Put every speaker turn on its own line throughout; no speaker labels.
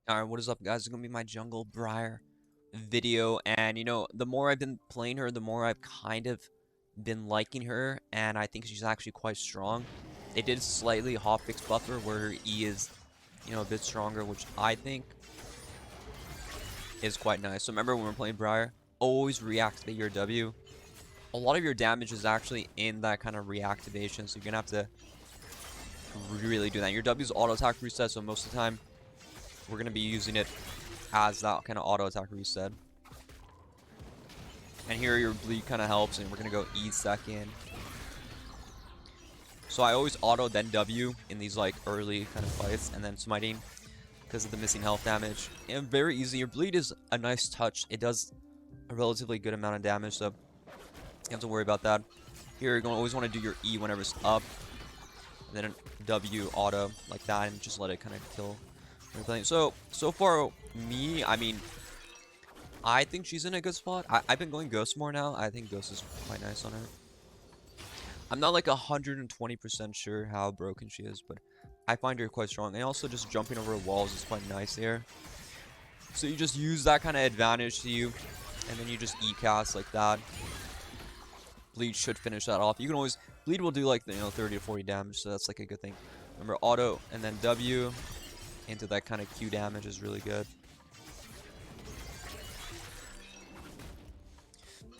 Alright, what is up, guys? It's gonna be my jungle Briar video, and the more I've been playing her, the more I've kind of been liking her, and I think she's actually quite strong. They did slightly hotfix buff her where her E is, a bit stronger, which I think is quite nice. So remember when we're playing Briar, always reactivate your W. A lot of your damage is actually in that kind of reactivation, so you're gonna have to really do that. Your W's auto attack reset, so most of the time we're gonna be using it as that kind of auto attack reset. And here your bleed kind of helps, and we're gonna go E second. So I always auto then W in these like early kind of fights, and then smiting because of the missing health damage. And very easy. Your bleed is a nice touch. It does a relatively good amount of damage, so you don't have to worry about that. Here you're gonna always want to do your E whenever it's up, and then a W auto like that, and just let it kind of kill. So far, me, I think she's in a good spot. I've been going Ghost more now. I think Ghost is quite nice on her. I'm not like 120% sure how broken she is, but I find her quite strong. And also just jumping over walls is quite nice here. So you just use that kind of advantage to you, and then you just E-cast like that. Bleed should finish that off. You can always, Bleed will do like, 30 to 40 damage, so that's like a good thing. Remember, auto, and then W into that kind of Q damage is really good.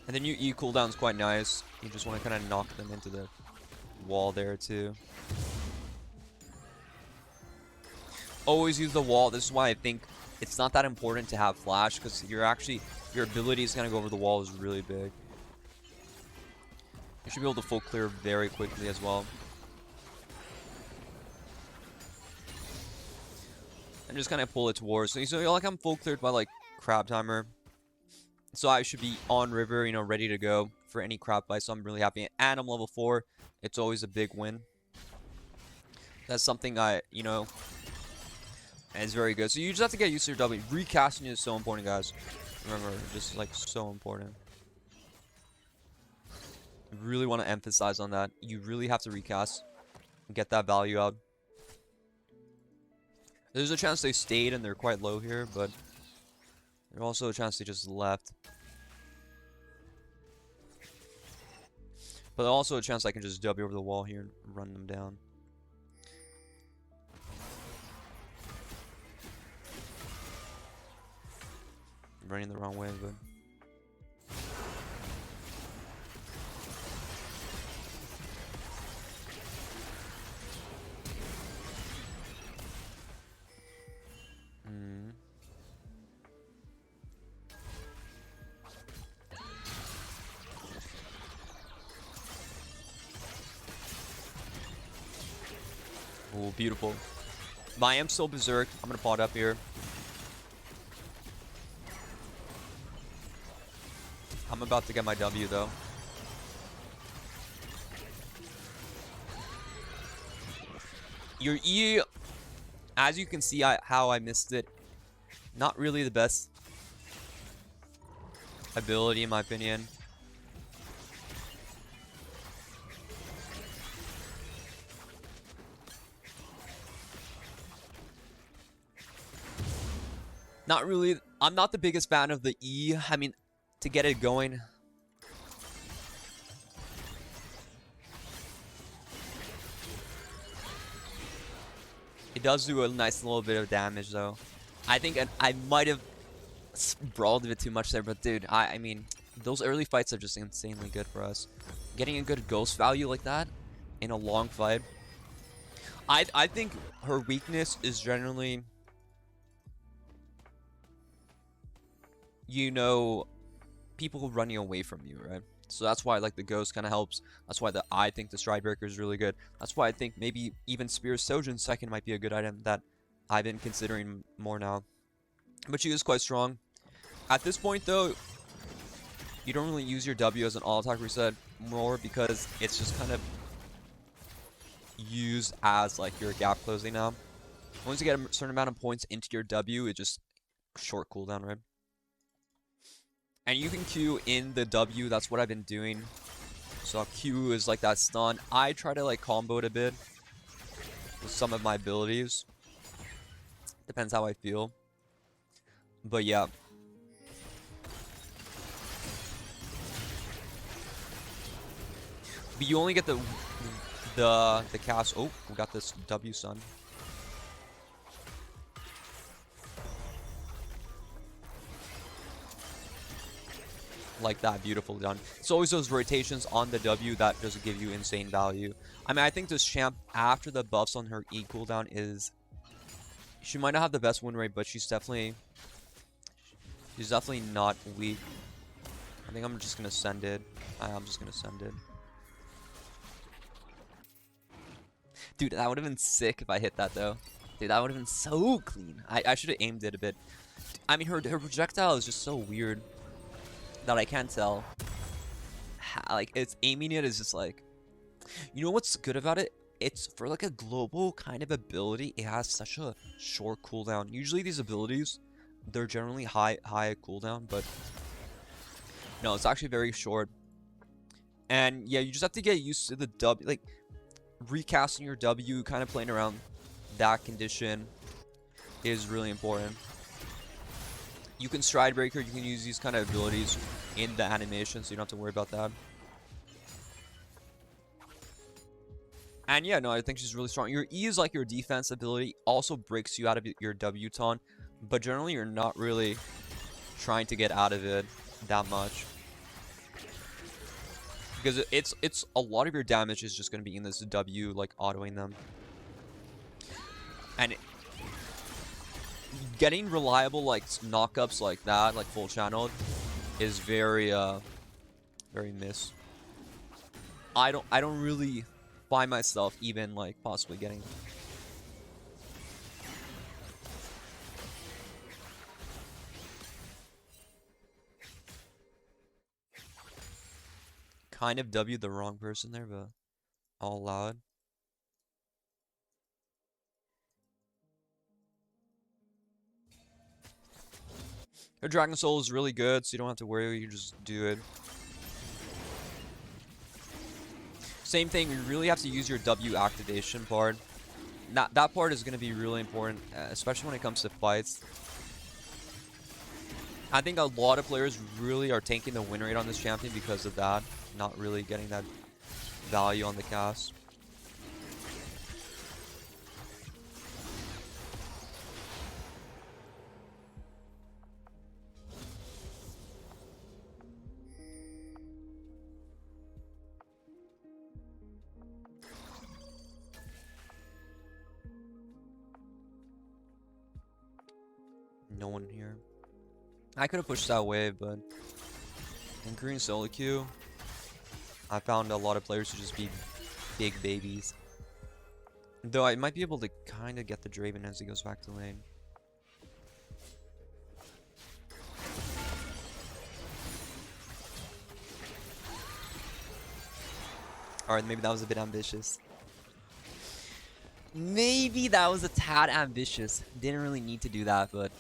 And then your E cooldown's quite nice. You just want to kind of knock them into the wall there too. Always use the wall. This is why I think it's not that important to have flash, because your ability is going to go over the wall is really big. You should be able to full clear very quickly as well. And just kind of pull it towards. So you're like, I'm full cleared by like crab timer. So I should be on river, ready to go for any crab fight. So I'm really happy. And I'm level 4. It's always a big win. That's something is very good. So you just have to get used to your W. Recasting is so important, guys. Remember, just like so important. I really want to emphasize on that. You really have to recast and get that value out. There's a chance they stayed and they're quite low here, but there's also a chance they just left. But also a chance I can just W over the wall here and run them down. I'm running the wrong way, but... Oh, beautiful. But I am still berserk. I'm gonna pot up here. I'm about to get my W though. Your E, as you can see how I missed it, not really the best ability in my opinion. Not really. I'm not the biggest fan of the E. I mean, to get it going. It does do a nice little bit of damage, though. I think I might have brawled a bit too much there, but dude, I mean, those early fights are just insanely good for us. Getting a good ghost value like that in a long fight. I think her weakness is generally... people running away from you, right? So that's why like the ghost kind of helps. That's why I think the stride breaker is really good. That's why I think maybe even Spear Sojin second might be a good item that I've been considering more now. But she is quite strong. At this point though, you don't really use your W as an all attack reset more because it's just kind of used as like your gap closing now. Once you get a certain amount of points into your W, it just short cooldown, right? And you can Q in the W, that's what I've been doing. So Q is like that stun. I try to like combo it a bit with some of my abilities. Depends how I feel. But yeah. But you only get the cast. Oh, we got this W sun. Like that, beautifully done. It's always those rotations on the W that just give you insane value. I mean, I think this champ, after the buffs on her E cooldown, is... She might not have the best win rate, but she's definitely not weak. I think I'm just gonna send it. I'm just gonna send it. Dude, that would have been sick if I hit that, though. Dude, that would have been so clean. I should have aimed it a bit. I mean, her projectile is just so weird that I can't tell. Like, it's aiming it is just like... You know what's good about it? It's for like a global kind of ability. It has such a short cooldown. Usually these abilities, they're generally high cooldown, but no, it's actually very short. And yeah, you just have to get used to the W, like recasting your W, kind of playing around that condition is really important. You can stride breaker, you can use these kind of abilities in the animation, so you don't have to worry about that. And yeah, no, I think she's really strong. Your E is like your defense ability, also breaks you out of your W taunt, but generally you're not really trying to get out of it that much. Because it's a lot of your damage is just going to be in this W, like autoing them. And getting reliable like knockups like that, like full channeled, is very miss. I don't really find myself even like possibly getting kind of W the wrong person there, but I'll allow it. Her Dragon Soul is really good, so you don't have to worry, you just do it. Same thing, you really have to use your W activation part. That part is going to be really important, especially when it comes to fights. I think a lot of players really are tanking the win rate on this champion because of that. Not really getting that value on the cast. No one here. I could have pushed that wave, but in green solo queue, I found a lot of players to just be big babies. Though I might be able to kind of get the Draven as he goes back to lane. Alright, maybe that was a bit ambitious. Maybe that was a tad ambitious. Didn't really need to do that, but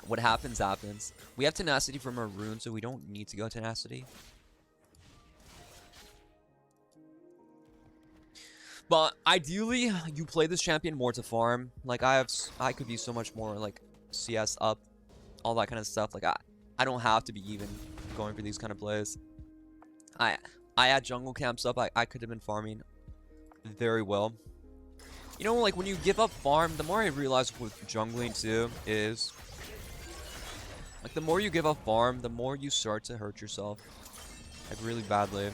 what happens, happens. We have tenacity from our rune, so we don't need to go tenacity. But ideally, you play this champion more to farm. Like I could be so much more like CS up, all that kind of stuff. Like I don't have to be even going for these kind of plays. I had jungle camps up. I could have been farming very well. You know, like when you give up farm, the more I realize with jungling too is, like the more you give up farm, the more you start to hurt yourself, like really badly.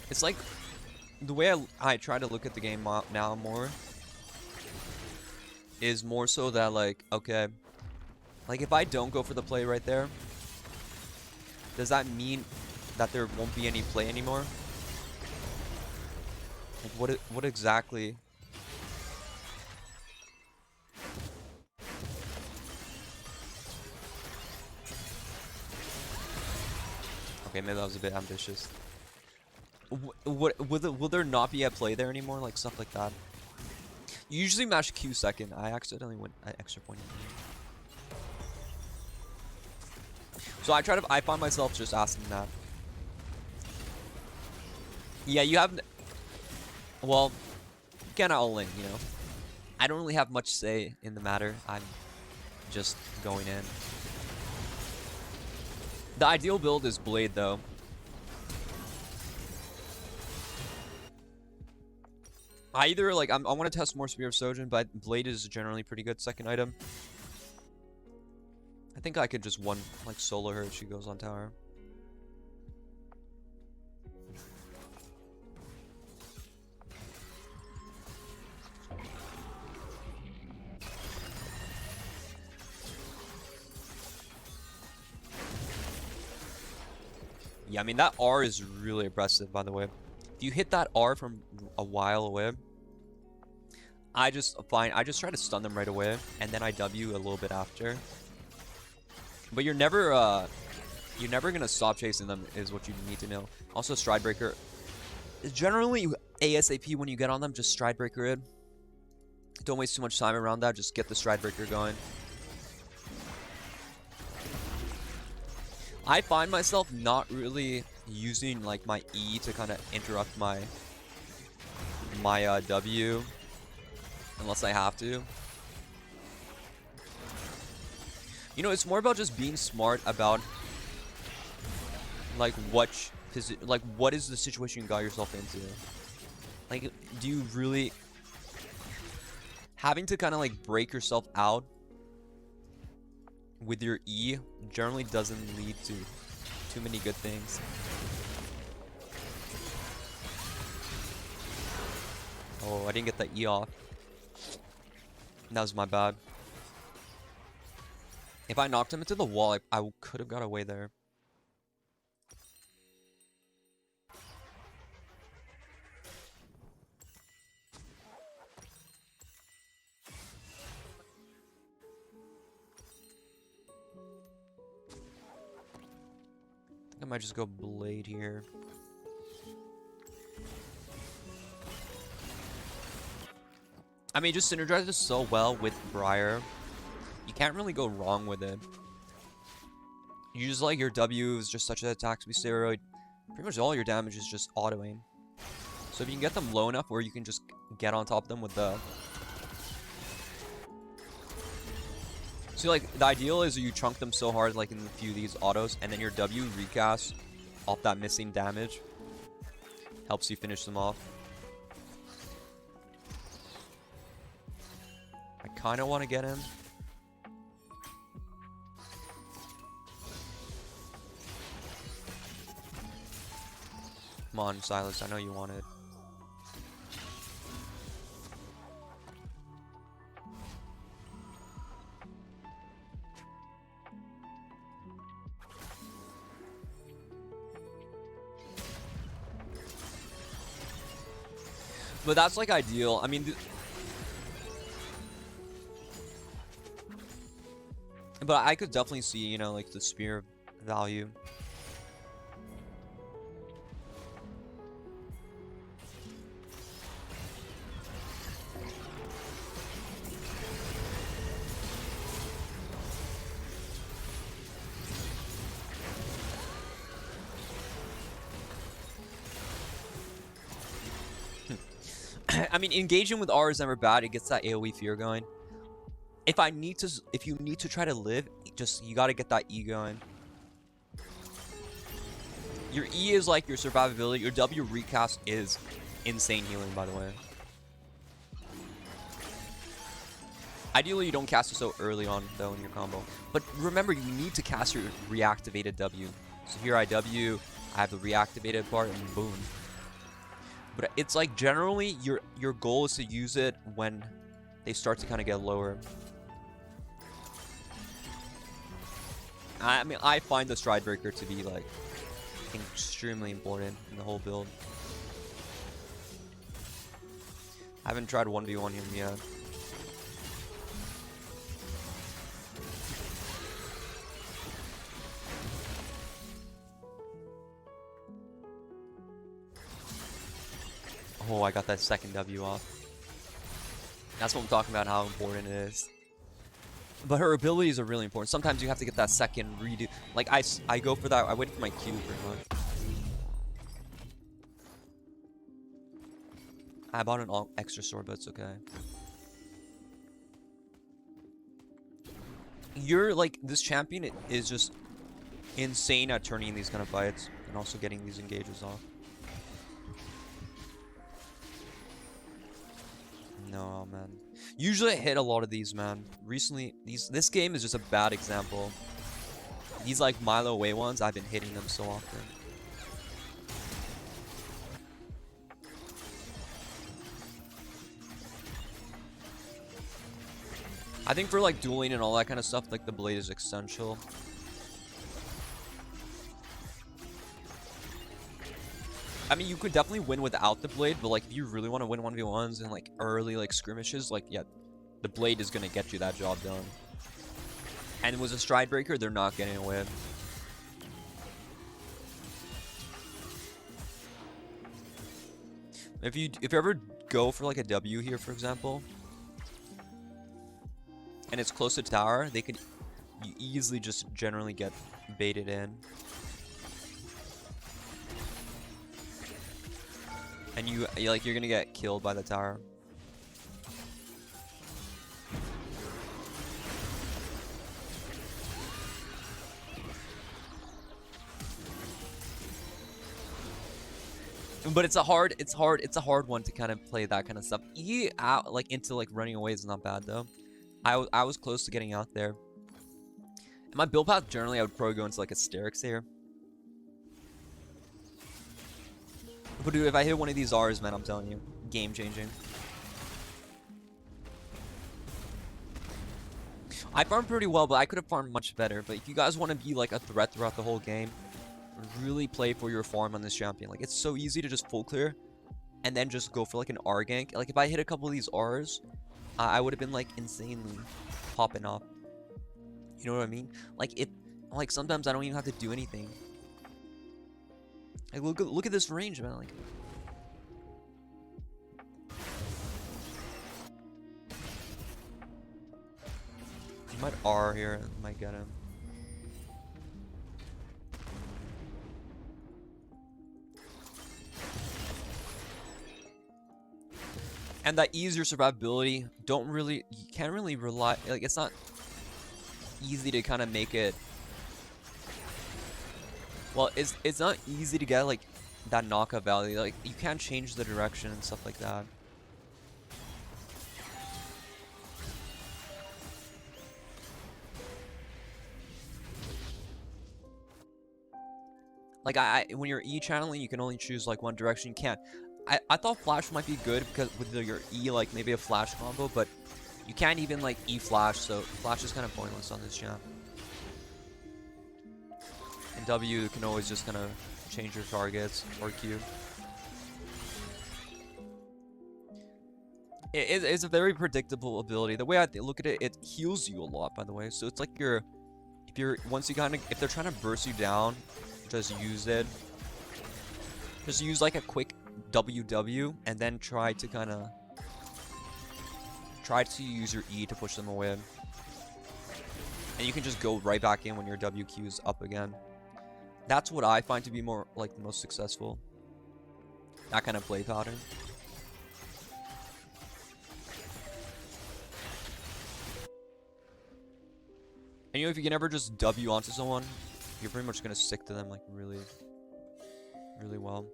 It's like the way I try to look at the game now more is more so that like, okay, like if I don't go for the play right there, does that mean that there won't be any play anymore? Like what exactly? Okay, maybe that was a bit ambitious. Will there not be a play there anymore? Like stuff like that. You usually mash Q second. I accidentally went an extra point. So I find myself just asking that. Yeah, you have. Well, you cannot all in, you know. I don't really have much say in the matter. I'm just going in. The ideal build is Blade, though. I either, like, I want to test more Spear of Sojin, but Blade is generally pretty good second item. I think I could just like, solo her if she goes on tower. Yeah, I mean, that R is really impressive, by the way. If you hit that R from a while away, I just try to stun them right away, and then I W a little bit after. But you're never gonna stop chasing them, is what you need to know. Also, Stride Breaker. Generally, ASAP when you get on them, just Stride Breaker in. Don't waste too much time around that, just get the Stride Breaker going. I find myself not really using, like, my E to kind of interrupt my W, unless I have to. You know, it's more about just being smart about, like, what is the situation you got yourself into. Like, do you really... Having to kind of, like, break yourself out with your E generally doesn't lead to too many good things. Oh, I didn't get that E off. That was my bad. If I knocked him into the wall, I could have got away there. I might just go Blade here. I mean, it just synergizes so well with Briar. You can't really go wrong with it. You just, like, your W is just such an attack speed steroid. Pretty much all your damage is just auto aim. So if you can get them low enough where you can just get on top of them with the... See, like, the ideal is you chunk them so hard, like, in a few of these autos, and then your W recast off that missing damage. Helps you finish them off. I kind of want to get him. Come on, Silas, I know you want it. But that's, like, ideal. I mean, but I could definitely see, you know, like, the spear value. I mean, engaging with R is never bad. It gets that AoE fear going. If you need to try to live, you gotta get that E going. Your E is like your survivability. Your W recast is insane healing, by the way. Ideally, you don't cast it so early on, though, in your combo. But remember, you need to cast your reactivated W. So here I W, I have the reactivated part, and boom. But it's like, generally, your goal is to use it when they start to kind of get lower. I mean, I find the Stride Breaker to be, like, extremely important in the whole build. I haven't tried 1v1 him yet. Oh, I got that second W off. That's what I'm talking about, how important it is. But her abilities are really important. Sometimes you have to get that second redo. Like, I go for that. I wait for my Q pretty much. I bought an extra sword, but it's okay. You're like, this champion is just insane at turning these kind of fights and also getting these engages off. No, man. Usually I hit a lot of these, man. Recently, this game is just a bad example. These like mile away ones, I've been hitting them so often. I think for like dueling and all that kind of stuff, like the blade is essential. I mean, you could definitely win without the blade, but like if you really want to win 1v1s and like early like skirmishes, like yeah, the blade is gonna get you that job done. And it was a stride breaker, they're not getting away. If you ever go for like a W here, for example, and it's close to tower, you easily just generally get baited in. And you're gonna get killed by the tower. But it's a hard one to kind of play that kind of stuff. E out like into like running away is not bad though. I was close to getting out there. In my build path generally I would probably go into like Asterix here. But dude, if I hit one of these R's, man, I'm telling you, game changing. I farmed pretty well, but I could have farmed much better. But if you guys want to be like a threat throughout the whole game, really play for your farm on this champion. Like, it's so easy to just full clear and then just go for like an R gank. Like, if I hit a couple of these R's, I would have been like insanely popping off. You know what I mean? Like sometimes I don't even have to do anything. Like, look at this range, man. Like, I might R here. I might get him. And that easier survivability, you can't really rely, like, it's not easy to kind of make it. Well, it's not easy to get like that knockup value. Like, you can't change the direction and stuff like that. Like, when you're E channeling, you can only choose like one direction. You can't. I thought flash might be good because with your E, like maybe a flash combo, but you can't even like E flash, so flash is kind of pointless on this champ. And W can always just kind of change your targets, or Q. It's a very predictable ability. The way I look at it, it heals you a lot, by the way. So it's like if they're trying to burst you down, just use it. Just use like a quick WW and then try to use your E to push them away. And you can just go right back in when your WQ is up again. That's what I find to be more like the most successful. That kind of play pattern. And you know, if you can ever just W onto someone, you're pretty much gonna stick to them like really, really well.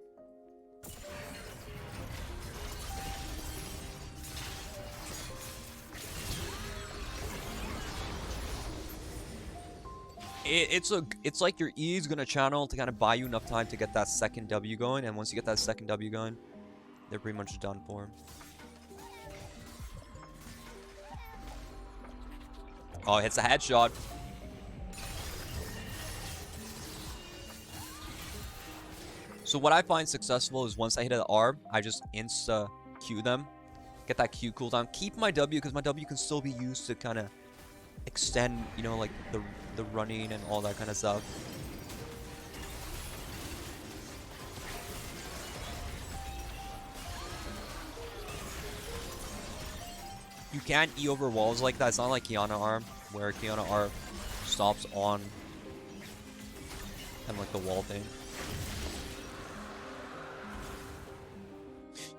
It's like your E is gonna channel to kind of buy you enough time to get that second W going, and once you get that second W going, they're pretty much done for. Oh, it's a headshot. So what I find successful is once I hit an R, I just insta Q them, get that Q cooldown, keep my W because my W can still be used to kind of extend, you know, like the running and all that kind of stuff. You can't E over walls like that. It's not like Kiana R, where Kiana R stops on kind of like the wall thing.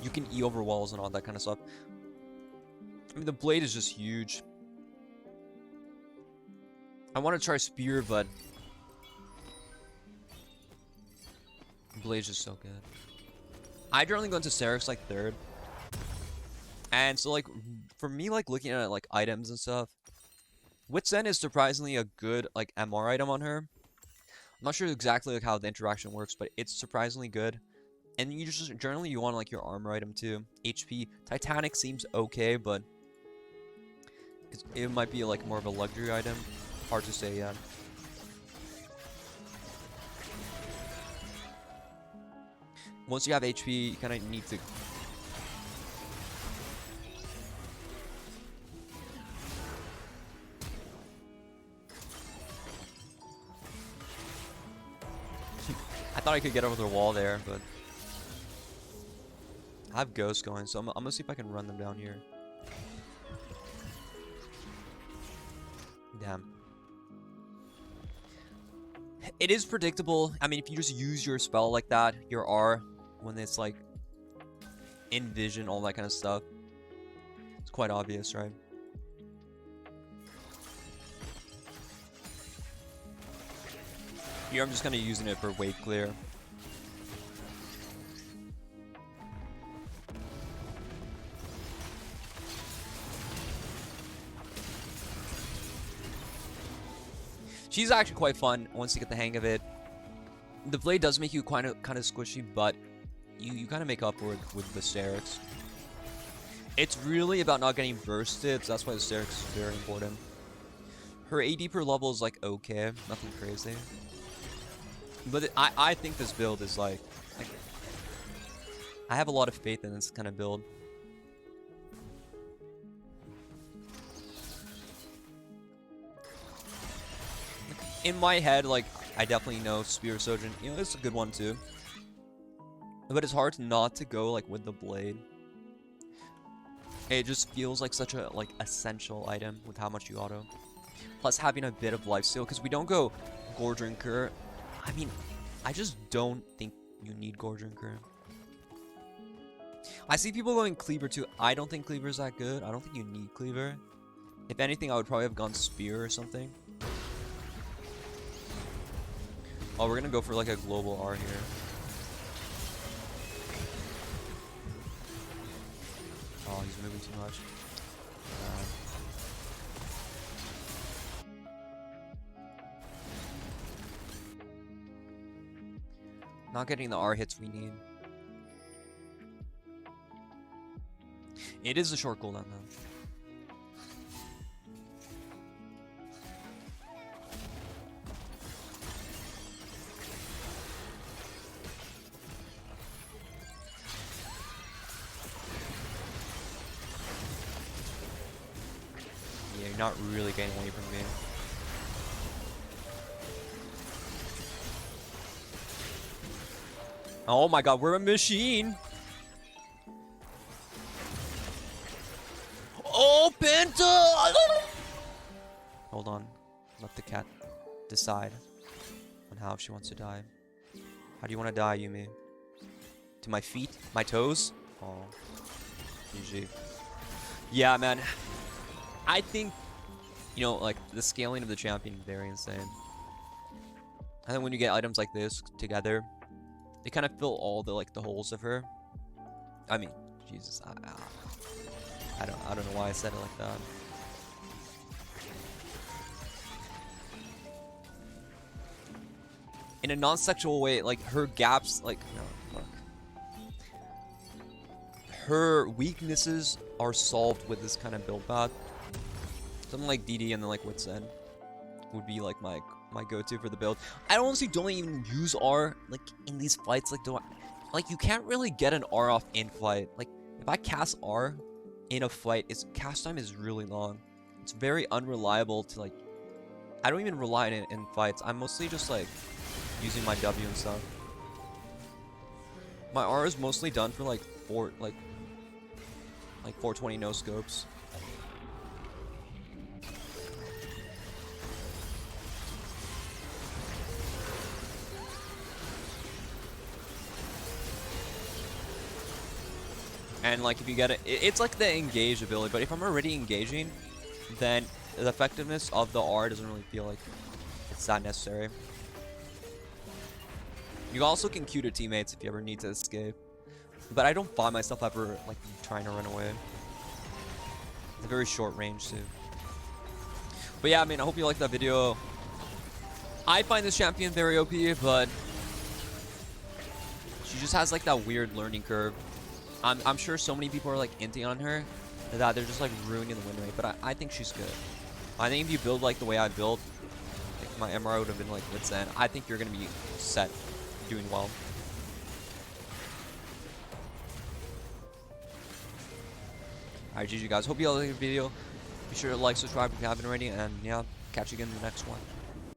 You can E over walls and all that kind of stuff. I mean, the blade is just huge. I want to try Spear, but Blaze is so good. I generally go into Serix like third. And so like for me, like looking at like items and stuff, Wit's End is surprisingly a good like MR item on her. I'm not sure exactly like how the interaction works, but it's surprisingly good. And you just generally you want like your armor item too. HP Titanic seems okay, but it might be like more of a luxury item. Hard to say yet. Once you have HP, you kind of need to. I thought I could get over the wall there, but I have ghosts going, so I'm gonna see if I can run them down here. Damn. It is predictable. I mean, if you just use your spell like that, your R, when it's like in vision, all that kind of stuff, it's quite obvious, right? Here, I'm just kind of using it for wave clear. She's actually quite fun once you get the hang of it. The blade does make you kind of squishy, but you kind of make up for it with the Serix. It's really about not getting bursted, so that's why the Serix is very important. Her AD per level is like okay, nothing crazy. But I think this build is like I have a lot of faith in this kind of build. In my head, like, I definitely know Spear Surgeon. You know, it's a good one too. But it's hard not to go, like, with the blade. It just feels like such a, like, essential item with how much you auto. Plus having a bit of lifesteal, because we don't go Gore Drinker. I mean, I just don't think you need Gore Drinker. I see people going Cleaver too. I don't think Cleaver is that good. I don't think you need Cleaver. If anything, I would probably have gone Spear or something. Oh, we're gonna go for like a global R here. Oh, he's moving too much. Not getting the R hits we need. It is a short cooldown though. Yeah, you're not really getting away from me. Oh my god, we're a machine! Oh, Penta! Hold on. Let the cat decide on how she wants to die. How do you want to die, Yumi? To my feet? My toes? Oh. GG. Yeah, man. I think, you know, like, the scaling of the champion is very insane. I think when you get items like this together, they kind of fill all the, like, the holes of her. I mean, Jesus, I don't know why I said it like that. In a non-sexual way, like, her gaps, like, no, look. Her weaknesses are solved with this kind of build path. Something like DD and then like Wit's End would be like my go-to for the build. I honestly don't even use R like in these fights. Like you can't really get an R off in fight. Like if I cast R in a fight, its cast time is really long. It's very unreliable to like. I don't even rely on it in fights. I'm mostly just like using my W and stuff. My R is mostly done for like 420 no scopes. And like if you get it, it's like the engage ability, but if I'm already engaging, then the effectiveness of the R doesn't really feel like it's that necessary. You also can Q to teammates if you ever need to escape. But I don't find myself ever like trying to run away. It's a very short range too. But yeah, I mean, I hope you liked that video. I find this champion very OP, but she just has like that weird learning curve. I'm sure so many people are like inting on her that they're just like ruining the win rate, but I think she's good. I think if you build like the way I built, like my MR would have been like wit's end. I think you're gonna be set, doing well. Alright, GG guys. Hope you all liked the video. Be sure to like, subscribe if you haven't already, and yeah, catch you again in the next one.